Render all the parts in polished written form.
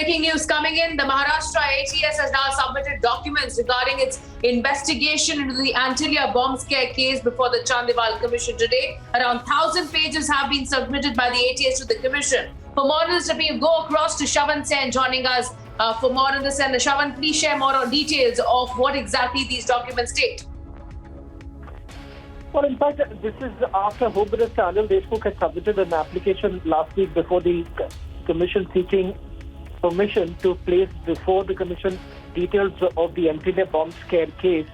breaking news coming in. The Maharashtra ATS has now submitted documents regarding its investigation into the Antilia bomb scare case before the Chandiwal Commission today. Around 1,000 pages have been submitted by the ATS to the Commission. For more on this, let me go across to Shavan Sen joining us for more on this. And Shavan, please share more on details of what exactly these documents state. Well, in fact, this is after Home Minister Anil Deshmukh had submitted an application last week before the Commission seeking permission to place before the Commission details of the Antilia bomb scare case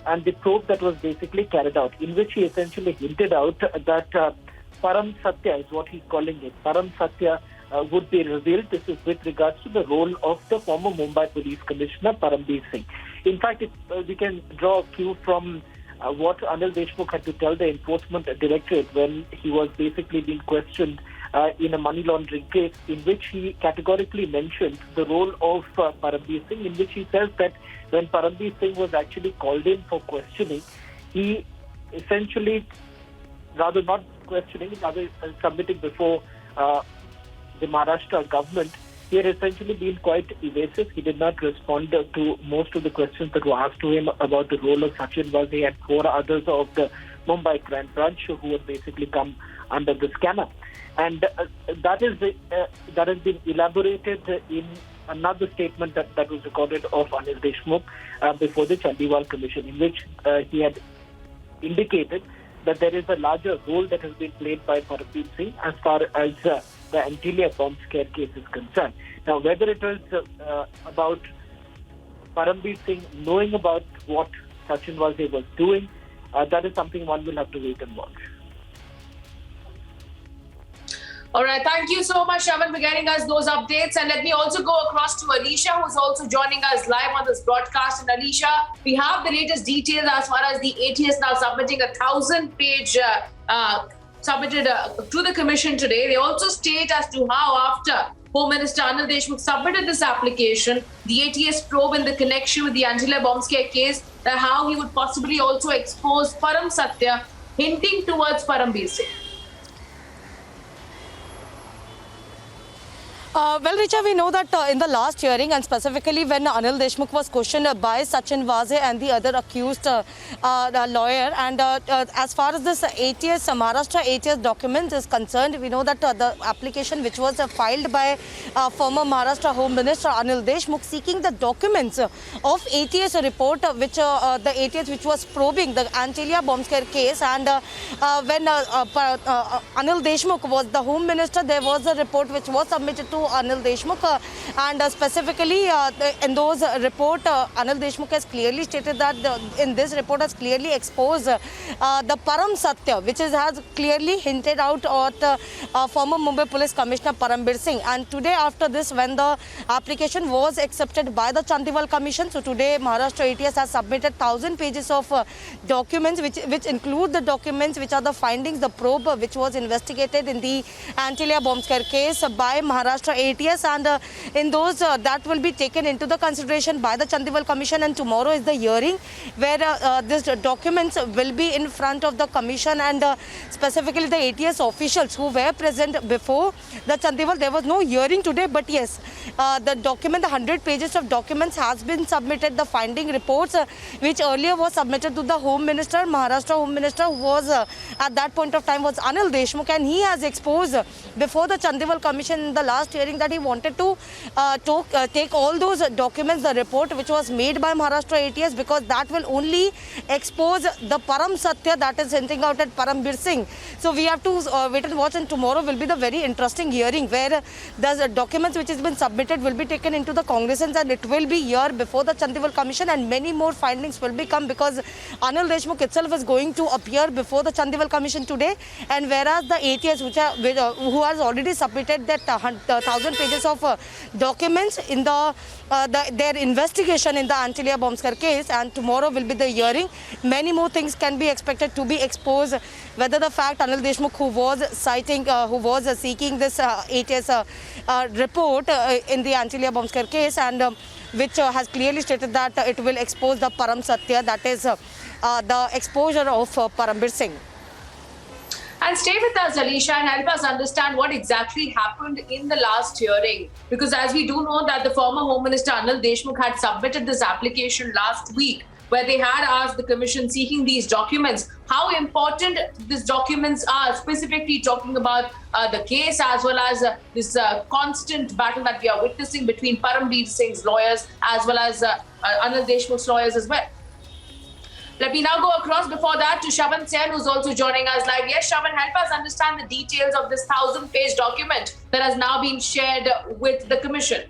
and the probe that was basically carried out, in which he essentially hinted out that Param Satya is what he's calling it. Param Satya would be revealed. This is with regards to the role of the former Mumbai Police Commissioner, Param Bir Singh. In fact, we can draw a cue from what Anil Deshmukh had to tell the Enforcement Directorate when he was basically being questioned in a money laundering case, in which he categorically mentioned the role of Param Bir Singh, in which he says that when Param Bir Singh was actually called in for questioning, he essentially, rather not questioning, rather submitting before the Maharashtra government, he had essentially been quite evasive. He did not respond to most of the questions that were asked to him about the role of Sachin Vaze and 4 others of the Mumbai Crime Branch who had basically come under the scanner. And that has been elaborated in another statement that was recorded of Anil Deshmukh before the Chandiwal Commission, in which he had indicated that there is a larger role that has been played by Param Bir Singh as far as the Antilia bomb scare case is concerned. Now, whether it was about Param Bir Singh knowing about what Sachin Vaze was doing, that is something one will have to wait and watch. All right, thank you so much, Shavan, for getting us those updates. And let me also go across to Alicia, who's also joining us live on this broadcast. And Alicia, we have the latest details as far as the ATS now submitting a 1,000-page submitted to the Commission today. They also state as to how, after Home Minister Anil Deshmukh submitted this application, the ATS probe in the connection with the Antilia bomb scare case, that how he would possibly also expose Param Satya, hinting towards Param Bir Singh. Well, Richa, we know that in the last hearing, and specifically when Anil Deshmukh was questioned by Sachin Vaze and the other accused lawyer, and as far as this ATS, Maharashtra ATS documents is concerned, we know that the application which was filed by former Maharashtra Home Minister Anil Deshmukh seeking the documents of ATS report, which the ATS which was probing the Antilia bomb scare case, and when Anil Deshmukh was the Home Minister, there was a report which was submitted to Anil Deshmukh, and specifically in those report, Anil Deshmukh has clearly stated that in this report has clearly exposed the Param Satya, which has clearly hinted out at former Mumbai Police Commissioner Param Bir Singh. And today, after this, when the application was accepted by the Chandiwal Commission, so today Maharashtra ATS has submitted 1,000 pages of documents, which include the documents which are the findings, the probe which was investigated in the Antilia bomb scare case by Maharashtra ATS, and in those that will be taken into the consideration by the Chandiwal Commission. And tomorrow is the hearing where these documents will be in front of the Commission, and specifically the ATS officials who were present before the Chandiwal. There was no hearing today, but yes, the document, the 100 pages of documents has been submitted. The finding reports which earlier was submitted to the Home Minister, Maharashtra Home Minister, who was at that point of time was Anil Deshmukh, and he has exposed before the Chandiwal Commission in the last hearing that he wanted to take all those documents, the report which was made by Maharashtra ATS, because that will only expose the Param Satya that is hinting out at Param Bir Singh. So we have to wait and watch, and tomorrow will be the very interesting hearing where the documents which has been submitted will be taken into the cognizance, and it will be here before the Chandiwal Commission, and many more findings will become, because Anil Deshmukh itself is going to appear before the Chandiwal Commission today, and whereas the ATS who has already submitted that 1,000 pages of documents in their investigation in the Antilia bomb scare case, and tomorrow will be the hearing. Many more things can be expected to be exposed, whether the fact Anil Deshmukh, who was seeking this ATS report in the Antilia bomb scare case, and which has clearly stated that it will expose the Param Satya, that is the exposure of Param Bir Singh. And stay with us, Alicia, and help us understand what exactly happened in the last hearing. Because as we do know that the former Home Minister Anil Deshmukh had submitted this application last week, where they had asked the commission seeking these documents, how important these documents are, specifically talking about the case as well as this constant battle that we are witnessing between Param Bir Singh's lawyers as well as Anil Deshmukh's lawyers as well. Let me now go across before that to Shravan Sen, who's also joining us live. Yes, Shravan, help us understand the details of this 1,000-page document that has now been shared with the commission.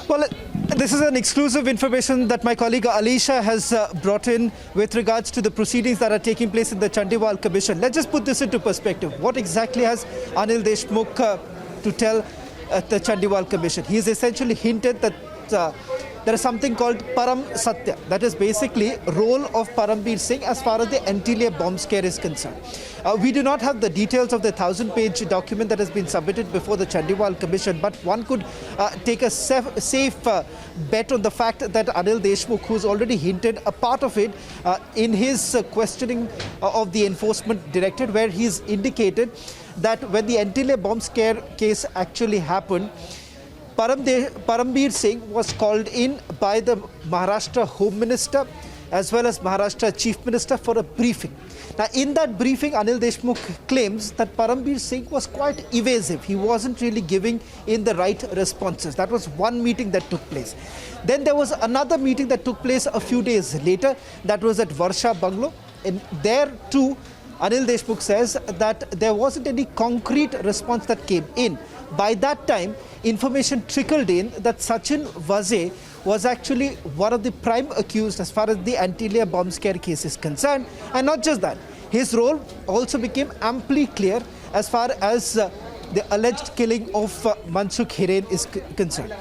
Well, this is an exclusive information that my colleague Alicia has brought in with regards to the proceedings that are taking place in the Chandiwal Commission. Let's just put this into perspective. What exactly has Anil Deshmukh to tell at the Chandiwal Commission? He has essentially hinted that there is something called Param Satya. That is basically role of Param Bir Singh as far as the Antilia bomb scare is concerned. We do not have the details of the 1,000-page document that has been submitted before the Chandiwal Commission, but one could take a safe bet on the fact that Anil Deshmukh, who's already hinted a part of it in his questioning of the enforcement directorate, where he's indicated that when the Antilia bomb scare case actually happened, Param Bir Singh was called in by the Maharashtra Home Minister as well as Maharashtra Chief Minister for a briefing. Now, in that briefing, Anil Deshmukh claims that Param Bir Singh was quite evasive. He wasn't really giving in the right responses. That was one meeting that took place. Then there was another meeting that took place a few days later. That was at Varsha Bungalow. And there too, Anil Deshmukh says that there wasn't any concrete response that came in. By that time, information trickled in that Sachin Vaze was actually one of the prime accused as far as the Antilia bomb scare case is concerned. And not just that, his role also became amply clear as far as the alleged killing of Mansukh Hiren is concerned.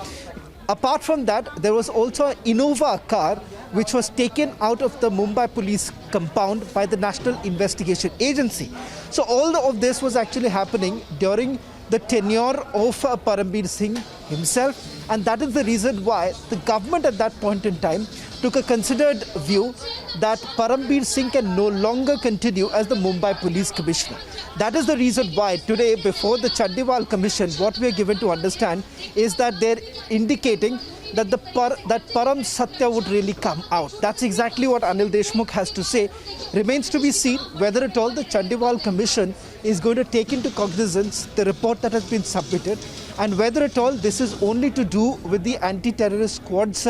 Apart from that, there was also an Innova car which was taken out of the Mumbai police compound by the National Investigation Agency. So all of this was actually happening during the tenure of Param Bir Singh himself, and that is the reason why the government at that point in time took a considered view that Param Bir Singh can no longer continue as the Mumbai Police Commissioner. That is the reason why today, before the Chandiwal Commission, what we are given to understand is that they're indicating that that Param Satya would really come out. That's exactly what Anil Deshmukh has to say. Remains to be seen whether at all the Chandiwal Commission is going to take into cognizance the report that has been submitted, and whether at all this is only to do with the anti-terrorist squad's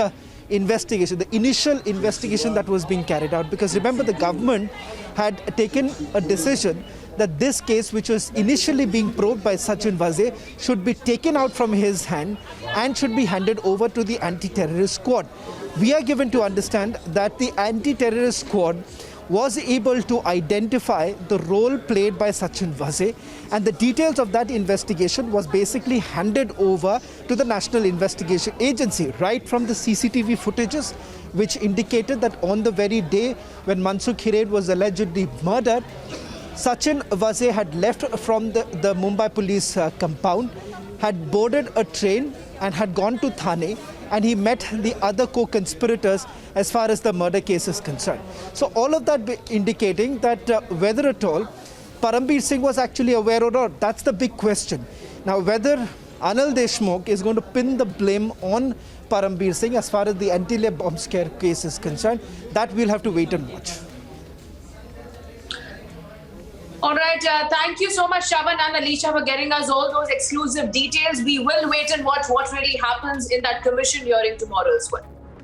investigation, the initial investigation that was being carried out. Because remember, the government had taken a decision that this case, which was initially being probed by Sachin Vaze, should be taken out from his hand and should be handed over to the anti-terrorist squad. We are given to understand that the anti-terrorist squad was able to identify the role played by Sachin Vaze, and the details of that investigation was basically handed over to the National Investigation Agency, right from the CCTV footages, which indicated that on the very day when Mansukh Hiren was allegedly murdered, Sachin Vaze had left from the Mumbai police compound, had boarded a train and had gone to Thane, and he met the other co-conspirators as far as the murder case is concerned. So all of that indicating that whether at all Param Bir Singh was actually aware or not, that's the big question. Now, whether Anil Deshmukh is going to pin the blame on Param Bir Singh as far as the Antilia bomb scare case is concerned, that we'll have to wait and watch. All right, thank you so much, Shravan and Alicia, for getting us all those exclusive details. We will wait and watch what really happens in that commission hearing tomorrow as well.